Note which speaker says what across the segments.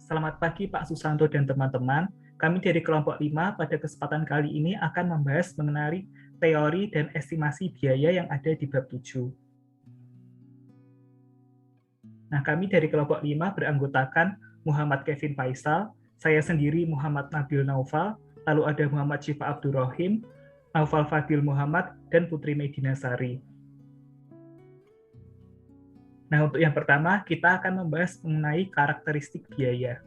Speaker 1: Selamat pagi Pak Susanto dan teman-teman. Kami dari kelompok 5 pada kesempatan kali ini akan membahas mengenai teori dan estimasi biaya yang ada di bab 7. Nah, kami dari kelompok 5 beranggotakan Muhammad Kevin Faisal, saya sendiri Muhammad Nabil Naufal, lalu ada Muhammad Syifa Abdurrahim, Naufal Fadil Muhammad, dan Putri Medina Sari. Nah, untuk yang pertama, kita akan membahas mengenai karakteristik biaya.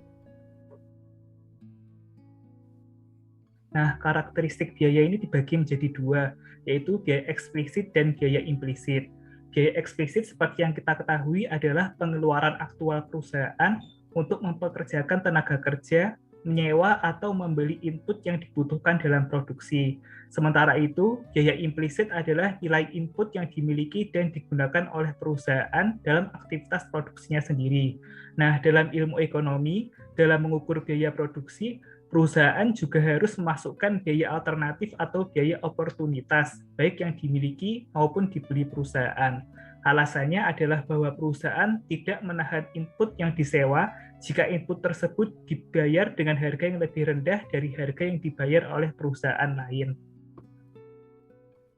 Speaker 1: Nah, karakteristik biaya ini dibagi menjadi dua, yaitu biaya eksplisit dan biaya implisit. Biaya eksplisit seperti yang kita ketahui adalah pengeluaran aktual perusahaan untuk mempekerjakan tenaga kerja, menyewa atau membeli input yang dibutuhkan dalam produksi. Sementara itu, biaya implisit adalah nilai input yang dimiliki dan digunakan oleh perusahaan dalam aktivitas produksinya sendiri. Nah, dalam ilmu ekonomi, dalam mengukur biaya produksi, perusahaan juga harus memasukkan biaya alternatif atau biaya oportunitas, baik yang dimiliki maupun dibeli perusahaan. Alasannya adalah bahwa perusahaan tidak menahan input yang disewa jika input tersebut dibayar dengan harga yang lebih rendah dari harga yang dibayar oleh perusahaan lain.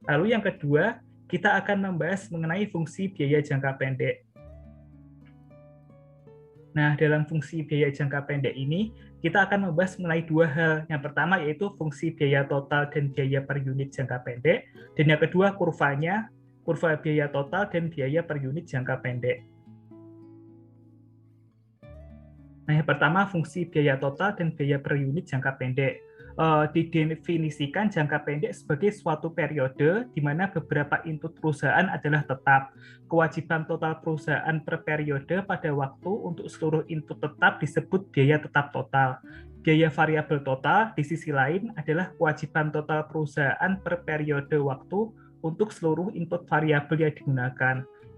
Speaker 1: Lalu yang kedua, kita akan membahas mengenai fungsi biaya jangka pendek. Nah, dalam fungsi biaya jangka pendek ini, kita akan membahas mengenai dua hal. Yang pertama yaitu fungsi biaya total dan biaya per unit jangka pendek. Dan yang kedua kurvanya, kurva biaya total dan biaya per unit jangka pendek. Nah, yang pertama fungsi biaya total dan biaya per unit jangka pendek. Didefinisikan jangka pendek sebagai suatu periode di mana beberapa input perusahaan adalah tetap. Kewajiban total perusahaan per periode pada waktu untuk seluruh input tetap disebut biaya tetap total. Biaya variabel total di sisi lain adalah kewajiban total perusahaan per periode waktu untuk seluruh input variabel yang digunakan.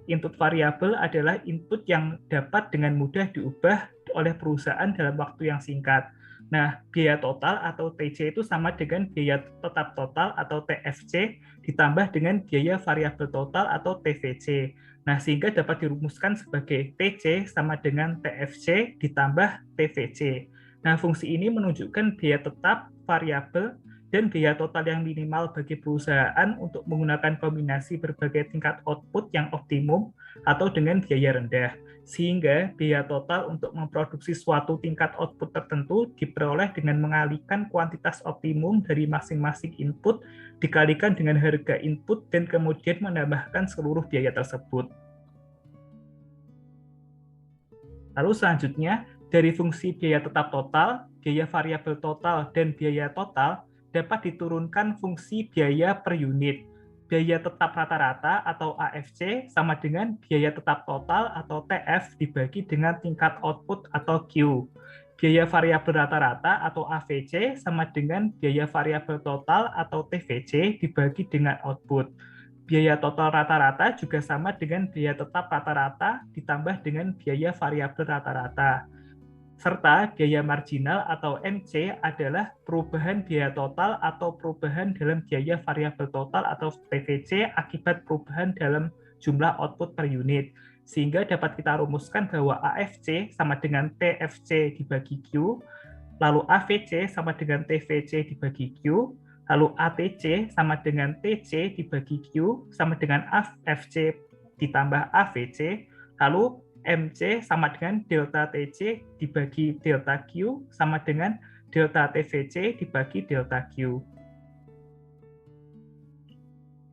Speaker 1: Input variabel adalah input yang dapat dengan mudah diubah oleh perusahaan dalam waktu yang singkat. Nah, biaya total atau TC itu sama dengan biaya tetap total atau TFC ditambah dengan biaya variabel total atau TVC. Nah, sehingga dapat dirumuskan sebagai TC sama dengan TFC ditambah TVC. Nah, fungsi ini menunjukkan biaya tetap, variabel, dan biaya total yang minimal bagi perusahaan untuk menggunakan kombinasi berbagai tingkat output yang optimum atau dengan biaya rendah. Sehingga biaya total untuk memproduksi suatu tingkat output tertentu diperoleh dengan mengalihkan kuantitas optimum dari masing-masing input dikalikan dengan harga input dan kemudian menambahkan seluruh biaya tersebut. Lalu selanjutnya, dari fungsi biaya tetap total, biaya variabel total, dan biaya total dapat diturunkan fungsi biaya per unit. Biaya tetap rata-rata atau AFC sama dengan biaya tetap total atau TF dibagi dengan tingkat output atau Q. Biaya variabel rata-rata atau AVC sama dengan biaya variabel total atau TVC dibagi dengan output. Biaya total rata-rata juga sama dengan biaya tetap rata-rata ditambah dengan biaya variabel rata-rata. Serta biaya marginal atau MC adalah perubahan biaya total atau perubahan dalam biaya variabel total atau TVC akibat perubahan dalam jumlah output per unit. Sehingga dapat kita rumuskan bahwa AFC sama dengan TFC dibagi Q, lalu AVC sama dengan TVC dibagi Q, lalu ATC sama dengan TC dibagi Q, sama dengan AFC ditambah AVC, lalu MC sama dengan delta TC dibagi delta Q sama dengan delta TVC dibagi delta Q.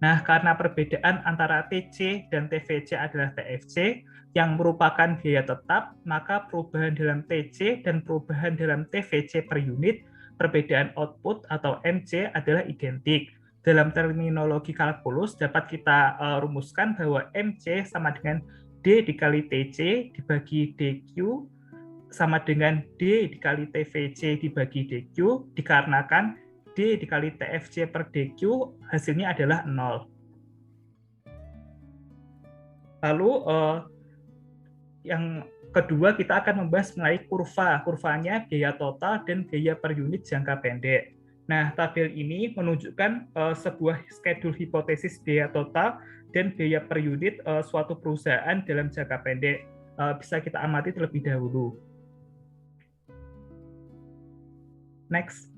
Speaker 1: Nah, karena perbedaan antara TC dan TVC adalah TFC yang merupakan biaya tetap, maka perubahan dalam TC dan perubahan dalam TVC per unit, perbedaan output atau MC adalah identik. Dalam terminologi kalkulus dapat kita rumuskan bahwa MC sama dengan D dikali TC dibagi DQ sama dengan D dikali TVC dibagi DQ dikarenakan D dikali TFC per DQ hasilnya adalah 0. Lalu yang kedua kita akan membahas mengenai kurvanya biaya total dan biaya per unit jangka pendek. Nah, tabel ini menunjukkan sebuah schedule hipotesis biaya total dan biaya per unit suatu perusahaan dalam jangka pendek. Bisa kita amati terlebih dahulu. Next.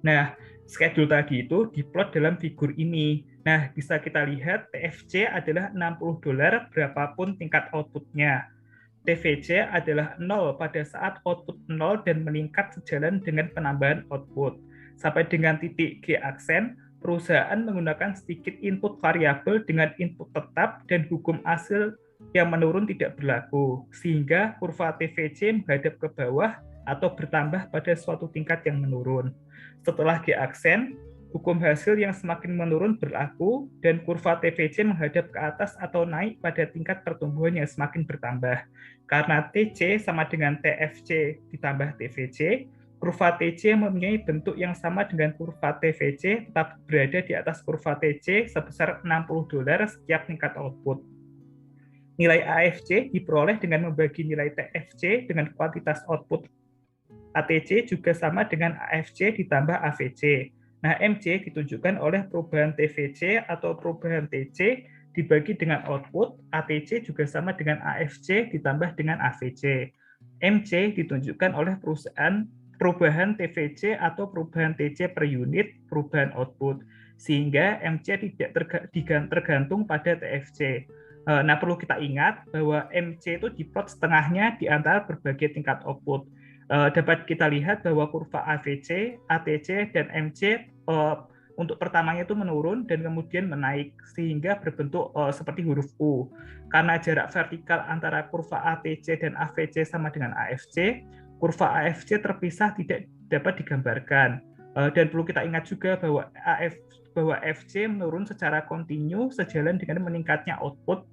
Speaker 1: Nah, schedule tadi itu diplot dalam figur ini. Nah, bisa kita lihat TFC adalah $60 berapapun tingkat outputnya. TVC adalah 0 pada saat output 0 dan meningkat sejalan dengan penambahan output. Sampai dengan titik G aksen, perusahaan menggunakan sedikit input variabel dengan input tetap dan hukum hasil yang menurun tidak berlaku, sehingga kurva TVC menghadap ke bawah atau bertambah pada suatu tingkat yang menurun. Setelah G aksen, hukum hasil yang semakin menurun berlaku dan kurva TVC menghadap ke atas atau naik pada tingkat pertumbuhan yang semakin bertambah. Karena TC sama dengan TFC ditambah TVC, kurva TC mempunyai bentuk yang sama dengan kurva TVC tetap berada di atas kurva TC sebesar $60 setiap tingkat output. Nilai AFC diperoleh dengan membagi nilai TFC dengan kuantitas output ATC juga sama dengan AFC ditambah AVC. Nah, MC ditunjukkan oleh perubahan TVC atau perubahan TC dibagi dengan output, ATC juga sama dengan AFC ditambah dengan AVC. MC ditunjukkan oleh perubahan TVC atau perubahan TC per unit perubahan output, sehingga MC tidak tergantung pada TFC. Nah, perlu kita ingat bahwa MC itu diplot setengahnya di antara berbagai tingkat output. Dapat kita lihat bahwa kurva AVC, ATC, dan MC untuk pertamanya itu menurun dan kemudian menaik sehingga berbentuk seperti huruf U. Karena jarak vertikal antara kurva ATC dan AVC sama dengan AFC, kurva AFC terpisah tidak dapat digambarkan. Dan perlu kita ingat juga bahwa FC menurun secara kontinu sejalan dengan meningkatnya output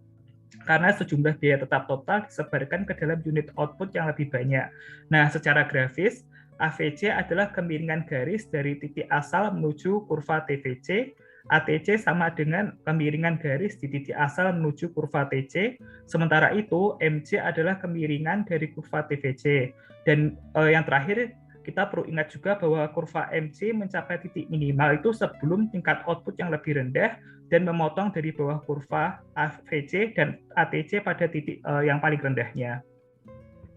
Speaker 1: karena sejumlah biaya tetap total disebarkan ke dalam unit output yang lebih banyak. Nah, secara grafis, AVC adalah kemiringan garis dari titik asal menuju kurva TVC, ATC sama dengan kemiringan garis di titik asal menuju kurva TC, sementara itu MC adalah kemiringan dari kurva TVC. Dan yang terakhir, kita perlu ingat juga bahwa kurva MC mencapai titik minimal itu sebelum tingkat output yang lebih rendah dan memotong dari bawah kurva AVC dan ATC pada titik yang paling rendahnya.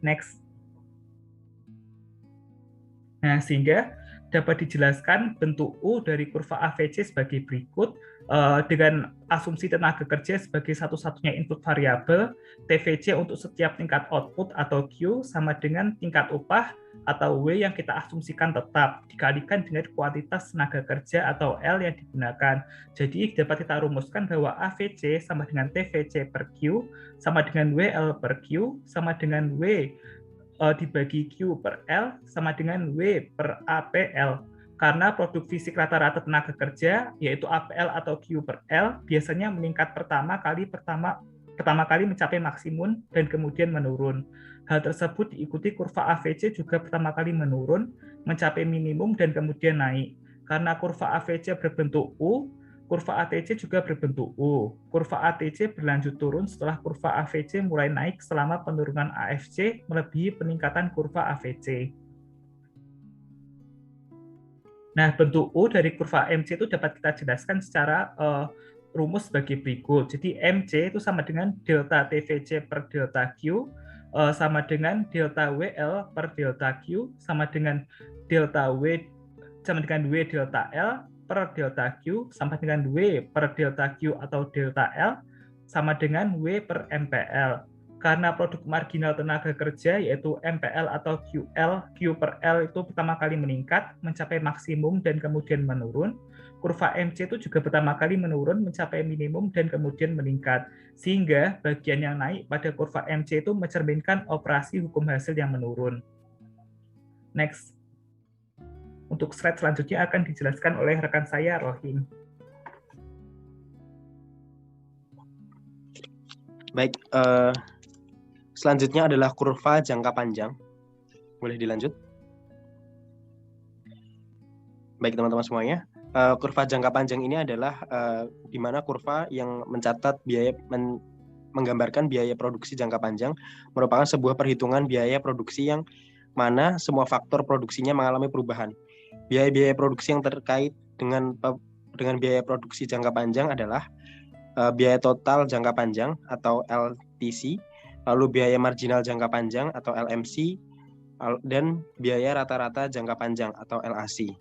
Speaker 1: Next. Nah, sehingga dapat dijelaskan bentuk U dari kurva AVC sebagai berikut, dengan asumsi tenaga kerja sebagai satu-satunya input variabel, TVC untuk setiap tingkat output atau Q sama dengan tingkat upah atau W yang kita asumsikan tetap, dikalikan dengan kuantitas tenaga kerja atau L yang digunakan. Jadi dapat kita rumuskan bahwa AVC sama dengan TVC per Q, sama dengan WL per Q, sama dengan W dibagi Q per L, sama dengan W per APL. Karena produk fisik rata-rata tenaga kerja, yaitu APL atau Q per L, biasanya meningkat pertama kali mencapai maksimum dan kemudian menurun. Hal tersebut diikuti kurva AVC juga pertama kali menurun, mencapai minimum dan kemudian naik. Karena kurva AVC berbentuk U, kurva ATC juga berbentuk U. Kurva ATC berlanjut turun setelah kurva AVC mulai naik selama penurunan AFC melebihi peningkatan kurva AVC. Nah, bentuk U dari kurva MC itu dapat kita jelaskan secara rumus sebagai berikut. Jadi MC itu sama dengan delta TVC per delta Q, sama dengan delta WL per delta Q, sama dengan delta W delta L per delta Q, sama dengan W per delta Q atau delta L, sama dengan W per MPL. Karena produk marginal tenaga kerja yaitu MPL atau QL, Q per L itu pertama kali meningkat, mencapai maksimum dan kemudian menurun. Kurva MC itu juga pertama kali menurun, mencapai minimum dan kemudian meningkat. Sehingga bagian yang naik pada kurva MC itu mencerminkan operasi hukum hasil yang menurun. Next. Untuk slide selanjutnya akan dijelaskan oleh rekan saya, Rohim.
Speaker 2: Baik, selanjutnya adalah kurva jangka panjang. Boleh dilanjut? Baik teman-teman semuanya, kurva jangka panjang ini adalah di mana kurva yang mencatat menggambarkan biaya produksi jangka panjang merupakan sebuah perhitungan biaya produksi yang mana semua faktor produksinya mengalami perubahan. Biaya-biaya produksi yang terkait dengan biaya produksi jangka panjang adalah biaya total jangka panjang atau LTC, lalu biaya marginal jangka panjang atau LMC, dan biaya rata-rata jangka panjang atau LAC.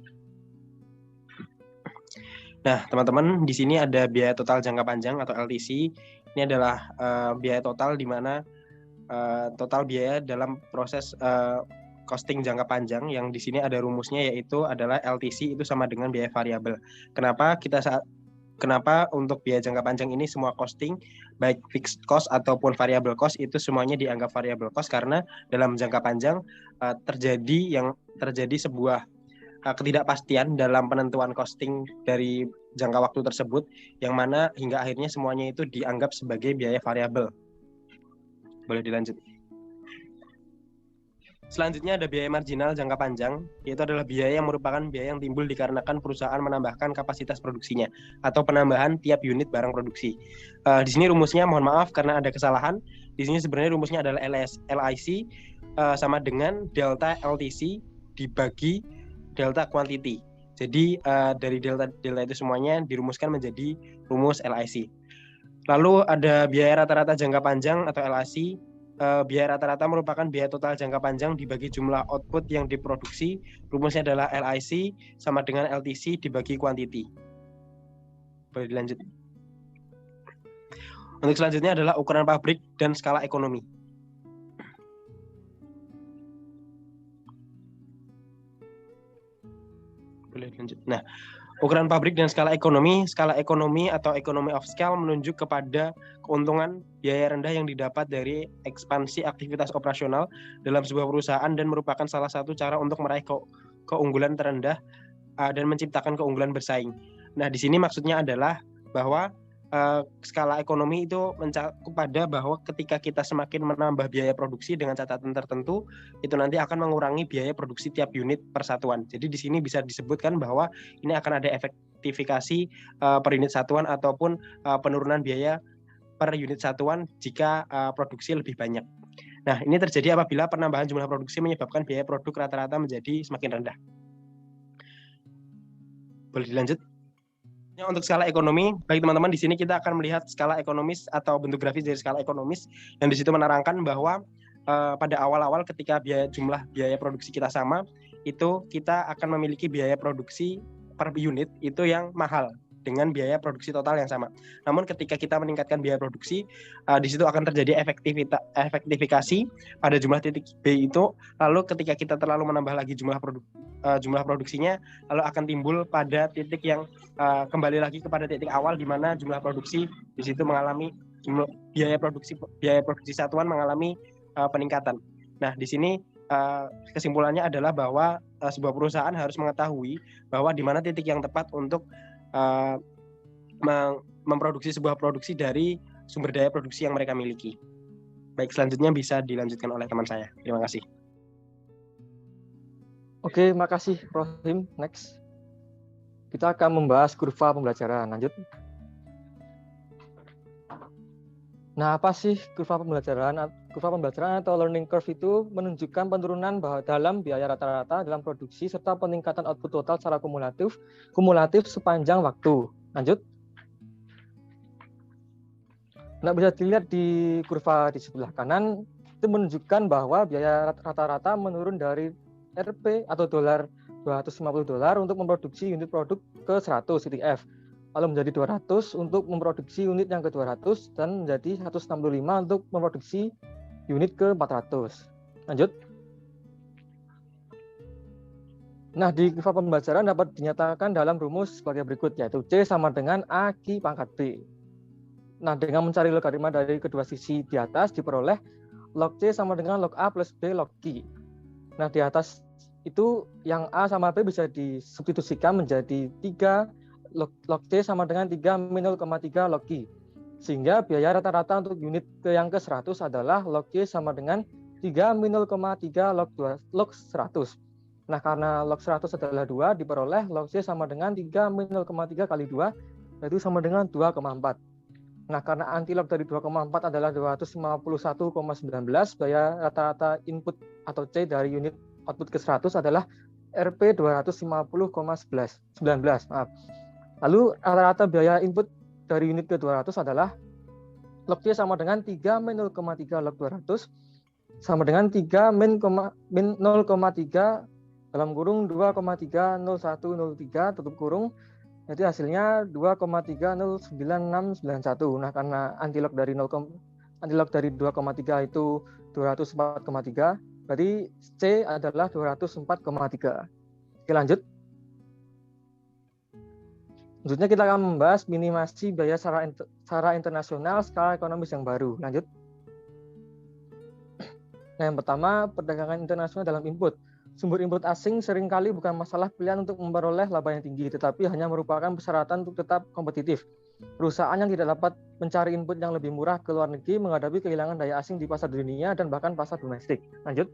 Speaker 2: Nah, teman-teman, di sini ada biaya total jangka panjang atau LTC. Ini adalah biaya total di mana total biaya dalam proses costing jangka panjang, yang di sini ada rumusnya, yaitu adalah LTC itu sama dengan biaya variabel. Kenapa untuk biaya jangka panjang ini semua costing, baik fixed cost ataupun variable cost, itu semuanya dianggap variable cost, karena dalam jangka panjang terjadi sebuah ketidakpastian dalam penentuan costing dari jangka waktu tersebut, yang mana hingga akhirnya semuanya itu dianggap sebagai biaya variabel. Boleh dilanjut. Selanjutnya ada biaya marginal jangka panjang, yaitu adalah biaya yang merupakan biaya yang timbul dikarenakan perusahaan menambahkan kapasitas produksinya atau penambahan tiap unit barang produksi. Di sini rumusnya, mohon maaf karena ada kesalahan. Di sini sebenarnya rumusnya adalah LIC sama dengan delta LTC dibagi delta quantity. Jadi dari delta itu semuanya dirumuskan menjadi rumus LIC. Lalu ada biaya rata-rata jangka panjang atau LAC. Biaya rata-rata merupakan biaya total jangka panjang dibagi jumlah output yang diproduksi. Rumusnya adalah LIC sama dengan LTC dibagi quantity. Boleh dilanjut. Untuk selanjutnya adalah ukuran pabrik dan skala ekonomi. Boleh lanjut. Nah, ukuran pabrik dan skala ekonomi atau economy of scale menunjuk kepada keuntungan biaya rendah yang didapat dari ekspansi aktivitas operasional dalam sebuah perusahaan, dan merupakan salah satu cara untuk meraih keunggulan terendah dan menciptakan keunggulan bersaing. Nah, di sini maksudnya adalah bahwa skala ekonomi itu mencakup pada bahwa ketika kita semakin menambah biaya produksi dengan catatan tertentu, itu nanti akan mengurangi biaya produksi tiap unit persatuan. Jadi di sini bisa disebutkan bahwa ini akan ada efektifikasi per unit satuan ataupun penurunan biaya per unit satuan jika produksi lebih banyak. Nah, ini terjadi apabila penambahan jumlah produksi menyebabkan biaya produk rata-rata menjadi semakin rendah. Boleh dilanjut? Untuk skala ekonomi, baik teman-teman, di sini kita akan melihat skala ekonomis atau bentuk grafis dari skala ekonomis, yang di situ menerangkan bahwa pada awal-awal ketika jumlah biaya produksi kita sama, itu kita akan memiliki biaya produksi per unit itu yang mahal dengan biaya produksi total yang sama. Namun ketika kita meningkatkan biaya produksi, di situ akan terjadi efektifikasi pada jumlah titik B itu. Lalu ketika kita terlalu menambah lagi jumlah produksinya, lalu akan timbul pada titik yang kembali lagi kepada titik awal, di mana jumlah produksi di situ mengalami biaya produksi satuan mengalami peningkatan. Nah, di sini kesimpulannya adalah bahwa sebuah perusahaan harus mengetahui bahwa di mana titik yang tepat untuk memproduksi sebuah produksi dari sumber daya produksi yang mereka miliki. Baik, selanjutnya bisa dilanjutkan oleh teman saya. Terima kasih.
Speaker 3: Oke, makasih Rohim. Next. Kita akan membahas kurva pembelajaran. Lanjut. Nah, apa sih kurva pembelajaran? Kurva pembelajaran atau learning curve itu menunjukkan penurunan dalam biaya rata-rata dalam produksi serta peningkatan output total secara kumulatif sepanjang waktu. Lanjut. Nah, bisa dilihat di kurva di sebelah kanan, itu menunjukkan bahwa biaya rata-rata menurun dari Rp atau $250 untuk memproduksi unit produk ke 100 CTF, lalu menjadi 200 untuk memproduksi unit yang ke 200, dan menjadi 165 untuk memproduksi unit ke 400. Lanjut. Nah, di kurva pembelajaran dapat dinyatakan dalam rumus sebagai berikut, yaitu C sama dengan A/Q pangkat B. Nah, dengan mencari logaritma dari kedua sisi di atas, diperoleh log C sama dengan log A plus B log Q. Nah, di atas itu yang A sama B bisa disubstitusikan menjadi 3 log C sama dengan 3 min 0,3 log Q. Sehingga biaya rata-rata untuk unit yang ke 100 adalah log C sama dengan 3 min 0,3 log 100. Nah, karena log 100 adalah 2, diperoleh log C sama dengan 3 min 0,3 kali 2, yaitu sama dengan 2,4. Nah, karena antilog dari 2,4 adalah 251,19, biaya rata-rata input atau C dari unit output ke 100 adalah Rp 250,19. Lalu rata-rata biaya input dari unit ke 200 adalah log C sama dengan 3 min 0,3 log 200, sama dengan 3 min 0,3 dalam kurung 2,30103 tutup kurung. Jadi hasilnya 2,309691. Nah, karena antilog dari 2,3 itu 204,3, berarti C adalah 204,3. Oke, lanjut. Selanjutnya kita akan membahas minimasi biaya secara internasional skala ekonomis yang baru. Lanjut. Nah, yang pertama, perdagangan internasional dalam input. Sumber input asing seringkali bukan masalah pilihan untuk memperoleh laba yang tinggi, tetapi hanya merupakan persyaratan untuk tetap kompetitif. Perusahaan yang tidak dapat mencari input yang lebih murah ke luar negeri menghadapi kehilangan daya asing di pasar dunia dan bahkan pasar domestik. Lanjut.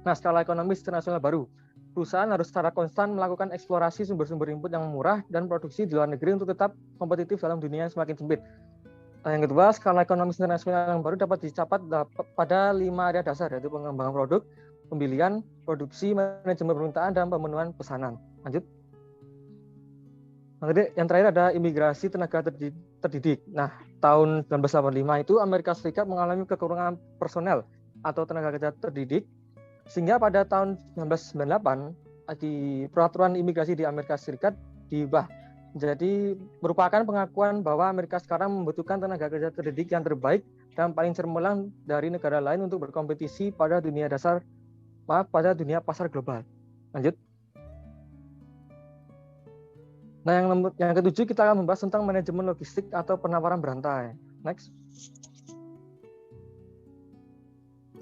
Speaker 3: Nah, skala ekonomis internasional baru. Perusahaan harus secara konstan melakukan eksplorasi sumber-sumber input yang murah dan produksi di luar negeri untuk tetap kompetitif dalam dunia yang semakin sempit. Nah, yang kedua, skala ekonomi internasional yang baru dapat dicapai pada 5 area dasar, yaitu pengembangan produk, pembelian, produksi, manajemen permintaan, dan pemenuhan pesanan. Lanjut. Nah, yang terakhir ada imigrasi tenaga terdidik. Nah, tahun 1985 itu Amerika Serikat mengalami kekurangan personel atau tenaga kerja terdidik, sehingga pada tahun 1998 di peraturan imigrasi di Amerika Serikat diubah. Jadi merupakan pengakuan bahwa Amerika sekarang membutuhkan tenaga kerja terdidik yang terbaik dan paling cemerlang dari negara lain untuk berkompetisi pada dunia pasar global. Lanjut. Nah, yang ketujuh kita akan membahas tentang manajemen logistik atau penawaran berantai. Next.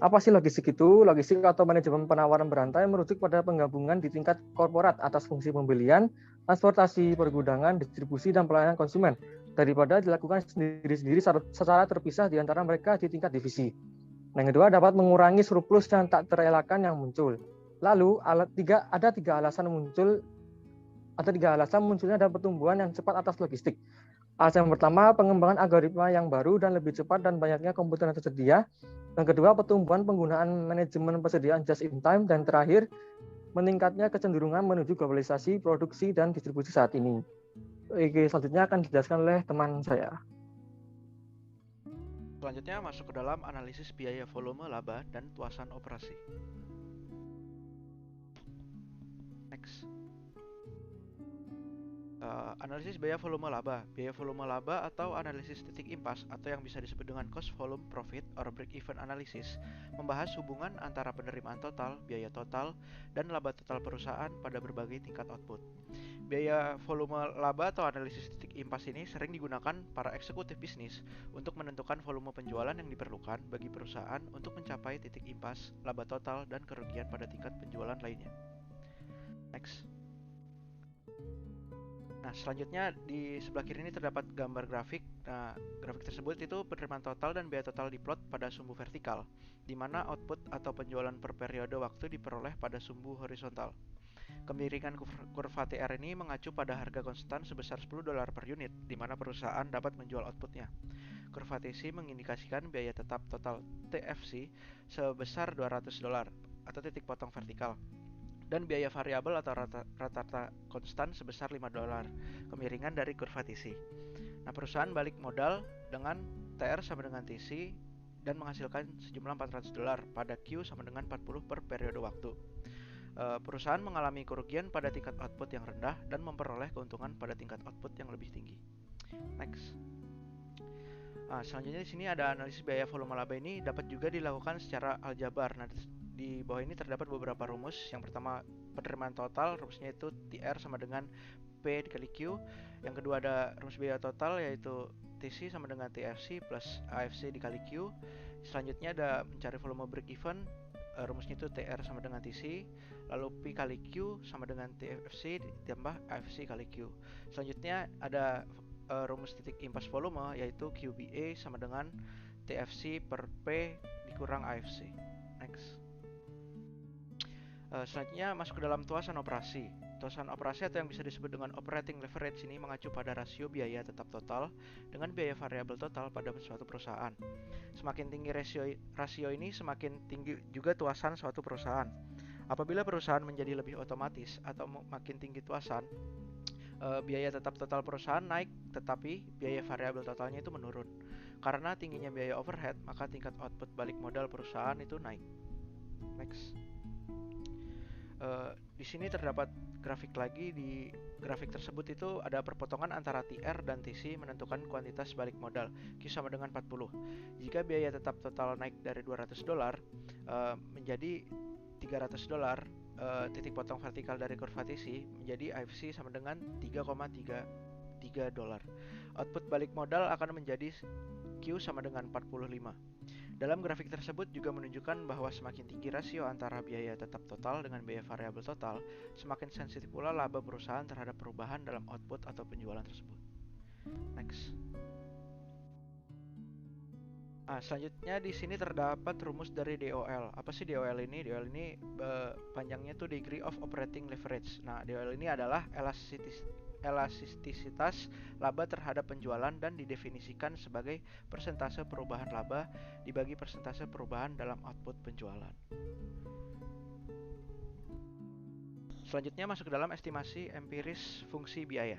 Speaker 3: Apa sih logistik itu? Logistik atau manajemen penawaran berantai merujuk pada penggabungan di tingkat korporat atas fungsi pembelian, transportasi, pergudangan, distribusi, dan pelayanan konsumen daripada dilakukan sendiri-sendiri secara terpisah di antara mereka di tingkat divisi. Yang kedua, dapat mengurangi surplus yang tak terelakkan yang muncul. Lalu, ada tiga alasan munculnya dan pertumbuhan yang cepat atas logistik. Alasan yang pertama, pengembangan algoritma yang baru dan lebih cepat dan banyaknya komputer yang tersedia. Yang kedua, pertumbuhan penggunaan manajemen persediaan just in time. Dan terakhir, meningkatnya kecenderungan menuju globalisasi, produksi, dan distribusi saat ini. Oke, selanjutnya akan dijelaskan oleh teman saya.
Speaker 4: Selanjutnya masuk ke dalam analisis biaya volume laba dan tuasan operasi. Next. Analisis biaya volume laba. Biaya volume laba atau analisis titik impas atau yang bisa disebut dengan cost volume profit or break even analysis membahas hubungan antara penerimaan total, biaya total, dan laba total perusahaan pada berbagai tingkat output. Biaya volume laba atau analisis titik impas ini sering digunakan para eksekutif bisnis untuk menentukan volume penjualan yang diperlukan bagi perusahaan untuk mencapai titik impas, laba total, dan kerugian pada tingkat penjualan lainnya. Next. Nah, selanjutnya di sebelah kiri ini terdapat gambar grafik. Nah, grafik tersebut itu penerimaan total dan biaya total diplot pada sumbu vertikal, di mana output atau penjualan per periode waktu diperoleh pada sumbu horizontal. Kemiringan kurva TR ini mengacu pada harga konstan sebesar $10 per unit, di mana perusahaan dapat menjual outputnya. Kurva TC mengindikasikan biaya tetap total TFC sebesar $200 atau titik potong vertikal, dan biaya variabel atau rata-rata konstan sebesar $5, kemiringan dari kurva TC. Nah, perusahaan balik modal dengan TR sama dengan TC dan menghasilkan sejumlah $400 pada Q sama dengan 40 per periode waktu. Perusahaan mengalami kerugian pada tingkat output yang rendah dan memperoleh keuntungan pada tingkat output yang lebih tinggi. Next. Nah, selanjutnya di sini ada analisis biaya volume laba. Ini dapat juga dilakukan secara aljabar. Nah, di bawah ini terdapat beberapa rumus. Yang pertama, penerimaan total, rumusnya itu TR sama dengan P dikali Q. Yang kedua ada rumus biaya total, yaitu TC sama dengan TFC plus AFC dikali Q. Selanjutnya ada mencari volume break even, rumusnya itu TR sama dengan TC, lalu P kali Q sama dengan TFC ditambah AFC kali Q. Selanjutnya ada rumus titik impas volume, yaitu QBA sama dengan TFC per P dikurang AFC. Next. Selanjutnya masuk ke dalam tuasan operasi. Tuasan operasi atau yang bisa disebut dengan operating leverage ini mengacu pada rasio biaya tetap total dengan biaya variabel total pada suatu perusahaan. Semakin tinggi rasio ini, semakin tinggi juga tuasan suatu perusahaan. Apabila perusahaan menjadi lebih otomatis atau makin tinggi tuasan, biaya tetap total perusahaan naik, tetapi biaya variabel totalnya itu menurun. Karena tingginya biaya overhead, maka tingkat output balik modal perusahaan itu naik. Next. Di sini terdapat grafik lagi. Di grafik tersebut itu ada perpotongan antara TR dan TC menentukan kuantitas balik modal Q sama dengan 40. Jika biaya tetap total naik dari $200 menjadi $300, titik potong vertikal dari kurva TC menjadi AFC sama dengan $3,33. Output balik modal akan menjadi Q sama dengan 45. Dalam grafik tersebut juga menunjukkan bahwa semakin tinggi rasio antara biaya tetap total dengan biaya variabel total, semakin sensitif pula laba perusahaan terhadap perubahan dalam output atau penjualan tersebut. Next. Selanjutnya di sini terdapat rumus dari DOL. Apa sih DOL ini? DOL ini panjangnya tuh Degree of Operating Leverage. Nah, DOL ini adalah elastisitas laba terhadap penjualan dan didefinisikan sebagai persentase perubahan laba dibagi persentase perubahan dalam output penjualan. Selanjutnya masuk ke dalam estimasi empiris fungsi biaya.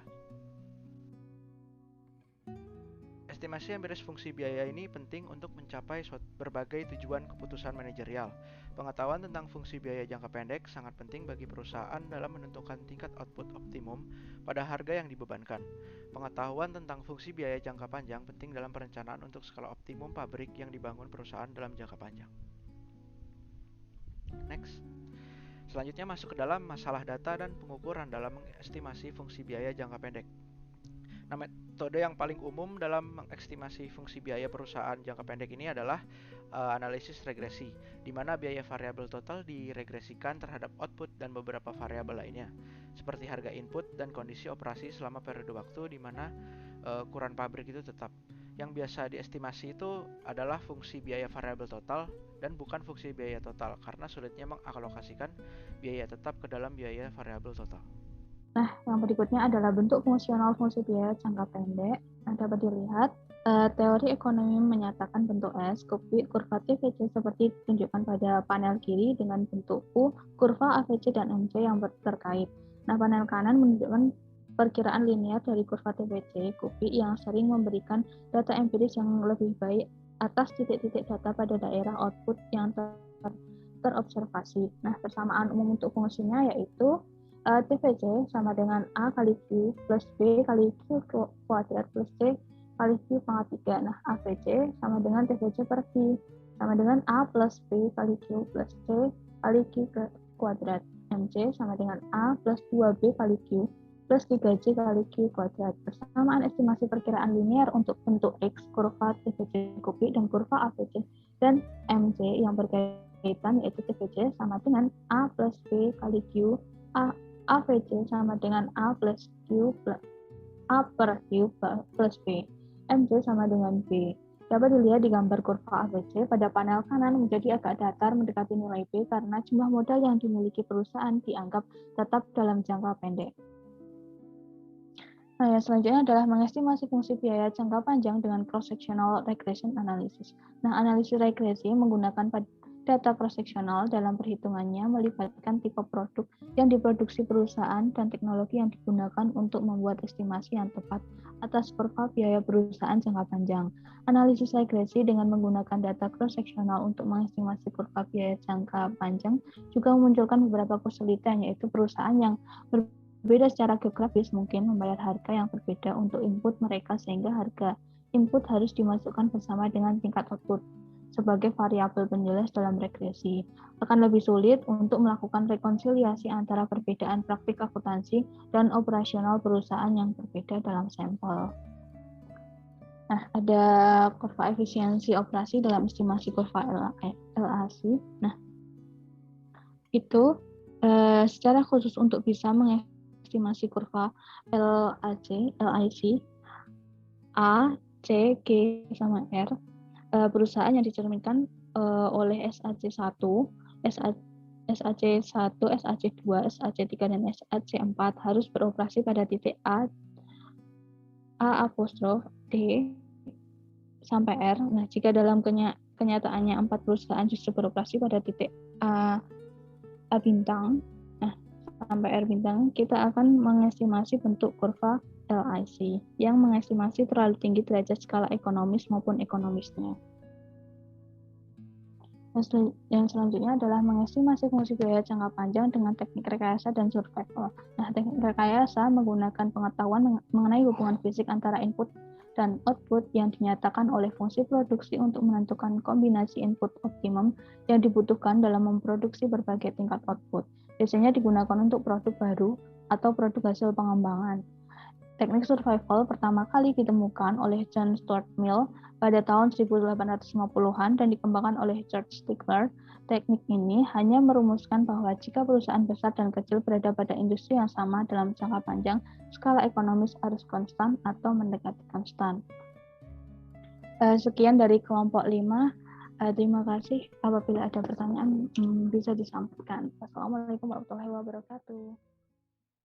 Speaker 4: Estimasi empiris fungsi biaya ini penting untuk mencapai berbagai tujuan keputusan manajerial. Pengetahuan tentang fungsi biaya jangka pendek sangat penting bagi perusahaan dalam menentukan tingkat output optimum pada harga yang dibebankan. Pengetahuan tentang fungsi biaya jangka panjang penting dalam perencanaan untuk skala optimum pabrik yang dibangun perusahaan dalam jangka panjang. Next. Selanjutnya masuk ke dalam masalah data dan pengukuran dalam mengestimasi fungsi biaya jangka pendek. Nah, metode yang paling umum dalam mengestimasi fungsi biaya perusahaan jangka pendek ini adalah analisis regresi, di mana biaya variabel total diregresikan terhadap output dan beberapa variabel lainnya, seperti harga input dan kondisi operasi selama periode waktu di mana ukuran pabrik itu tetap. Yang biasa diestimasi itu adalah fungsi biaya variabel total dan bukan fungsi biaya total, karena sulitnya mengalokasikan biaya tetap ke dalam biaya variabel total.
Speaker 5: Nah, yang berikutnya adalah bentuk fungsional fungsi biaya jangka pendek. Nah, dapat dilihat, teori ekonomi menyatakan bentuk S, kurva TVC seperti ditunjukkan pada panel kiri dengan bentuk U, kurva AVC dan MC yang terkait. Nah, panel kanan menunjukkan perkiraan linear dari kurva TVC, yang sering memberikan data empiris yang lebih baik atas titik-titik data pada daerah output yang terobservasi. Nah, persamaan umum untuk fungsinya yaitu TVC sama dengan A kali Q plus B kali Q kuadrat plus C kali Q pangkat 3. Nah, AVC sama dengan TVC per Q sama dengan A plus B kali Q plus C kali Q kuadrat. MC sama dengan A plus 2B kali Q plus 3C kali Q kuadrat. Persamaan estimasi perkiraan linear untuk bentuk X, kurva TVC kubik dan kurva AVC dan MC yang berkaitan yaitu TVC sama dengan A plus B kali Q, AVC sama dengan A plus Q plus A per Q plus B. MC sama dengan B. Dapat dilihat di gambar kurva AVC pada panel kanan menjadi agak datar mendekati nilai B karena jumlah modal yang dimiliki perusahaan dianggap tetap dalam jangka pendek. Nah, yang selanjutnya adalah mengestimasi fungsi biaya jangka panjang dengan cross-sectional regression analysis. Nah, analisis regresi menggunakan data cross-sectional dalam perhitungannya melibatkan tipe produk yang diproduksi perusahaan dan teknologi yang digunakan untuk membuat estimasi yang tepat atas kurva biaya perusahaan jangka panjang. Analisis regresi dengan menggunakan data cross-sectional untuk mengestimasi kurva biaya jangka panjang juga memunculkan beberapa kesulitan, yaitu perusahaan yang berbeda secara geografis mungkin membayar harga yang berbeda untuk input mereka sehingga harga input harus dimasukkan bersama dengan tingkat output sebagai variabel penjelas dalam regresi. Akan lebih sulit untuk melakukan rekonsiliasi antara perbedaan praktik akuntansi dan operasional perusahaan yang berbeda dalam sampel. Nah, ada kurva efisiensi operasi dalam estimasi kurva LAC. Nah, itu secara khusus untuk bisa mengestimasi kurva LIC, A, C, G, sama R, perusahaan yang dicerminkan oleh SAC1, SAC1, SAC2, SAC3, dan SAC4 harus beroperasi pada titik A apostrof D sampai R. Nah, jika dalam kenyataannya 4 perusahaan justru beroperasi pada titik A bintang, nah sampai R bintang, kita akan mengestimasi bentuk kurva LIC yang mengestimasi terlalu tinggi derajat skala ekonomis maupun ekonomisnya. Yang selanjutnya adalah mengestimasi fungsi biaya jangka panjang dengan teknik rekayasa dan survival. Nah, teknik rekayasa menggunakan pengetahuan mengenai hubungan fisik antara input dan output yang dinyatakan oleh fungsi produksi untuk menentukan kombinasi input optimum yang dibutuhkan dalam memproduksi berbagai tingkat output. Biasanya digunakan untuk produk baru atau produk hasil pengembangan. Teknik survival pertama kali ditemukan oleh John Stuart Mill pada tahun 1850-an dan dikembangkan oleh George Stigler. Teknik ini hanya merumuskan bahwa jika perusahaan besar dan kecil berada pada industri yang sama dalam jangka panjang, skala ekonomis harus konstan atau mendekati konstan. Sekian dari kelompok 5. Terima kasih. Apabila ada pertanyaan bisa disampaikan. Wassalamualaikum warahmatullahi wabarakatuh.